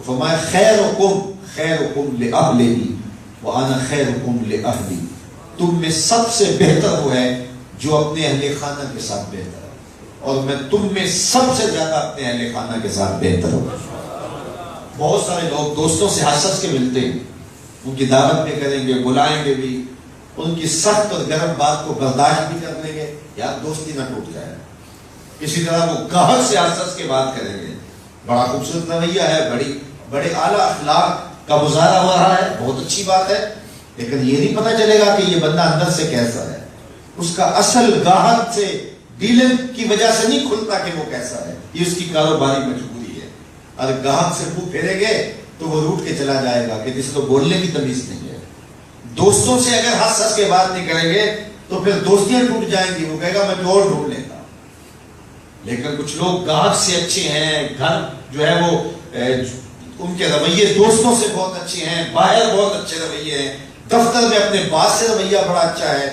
فرمایا خیرکم لأہلہ وأنا خیرکم لأہلی، تم میں سب سے بہتر وہ ہے جو اپنے اہل خانہ کے ساتھ بہتر ہے، اور میں تم میں سب سے زیادہ اپنے اہل خانہ کے ساتھ بہتر ہوں۔ بہت سارے لوگ دوستوں سے ہنس ہنس کے ملتے ہیں، ان کی دعوت بھی کریں گے، بلائیں گے بھی، ان کی سخت اور گرم بات کو برداشت بھی کر لیں گے، یار دوستی نہ ٹوٹ جائے۔ اسی طرح وہ گاہک سے ہنس ہنس کے بات کریں گے، بڑا خوبصورت رویہ ہے، بڑے اعلیٰ اخلاق کا مظاہرہ ہو رہا ہے، بہت اچھی بات ہے، لیکن یہ نہیں پتہ چلے گا کہ یہ بندہ اندر سے کیسا ہے۔ اس کا اصل گاہک سے ڈیلنگ کی وجہ سے نہیں کھلتا کہ وہ کیسا ہے، یہ اس کی کاروباری مجبوری ہے۔ اگر گاہک سے منہ پھیریں گے تو وہ روٹ کے چلا جائے گا کہ جس کو بولنے کی تمیز نہیں ہے۔ دوستوں سے اگر ہنس ہنس کے بات نہیں کریں گے تو پھر دوستیاں ٹوٹ جائیں گی، وہ کہے گا میں اور ڈھونڈ لیتا۔ لیکن کچھ لوگ گاہک سے اچھے ہیں، گھر جو ہے وہ ان کے رویے دوستوں سے بہت اچھے ہیں، باہر بہت اچھے رویے ہیں، دفتر میں اپنے باس سے رویہ بڑا اچھا ہے،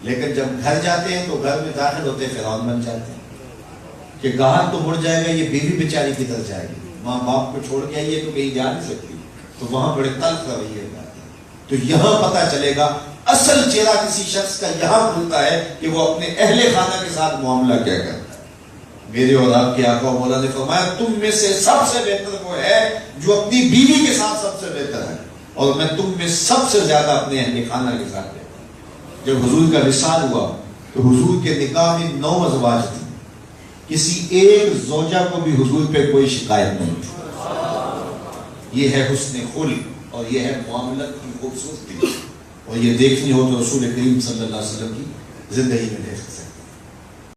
لیکن جب گھر جاتے ہیں تو گھر میں داخل ہوتے فرعون بن جاتے ہیں کہ گاہک تو مڑ جائے گا، یہ بیوی بیچاری کدھر جائے گی، ماں باپ کو چھوڑ کے آئیے تو کہیں جا نہیں سکتی، تو وہاں بڑے تلخ رویے جاتے ہیں۔ تو یہاں پتہ چلے گا اصل چہرہ کسی شخص کا یہاں کھلتا ہے کہ وہ اپنے اہل خانہ کے ساتھ معاملہ کیا کرتا ہے۔ میرے اور آپ کے آقا مولا نے فرمایا تم میں سے سب سے بہتر وہ ہے جو اپنی بیوی کے ساتھ سب سے بہتر ہے، اور میں تم میں سب سے زیادہ اپنے اہل خانہ کے ساتھ بہتر ہوں۔ جب حضور کا وصال ہوا تو حضور کے نکاح میں 9 ازواج تھیں، کسی ایک زوجہ کو بھی حضور پہ کوئی شکایت نہیں تھی۔ یہ ہے حسن خلق اور یہ ہے معاملت کی خوبصورتی، اور یہ دیکھنی ہو تو رسول کریم صلی اللہ علیہ وسلم کی زندگی میں دیکھ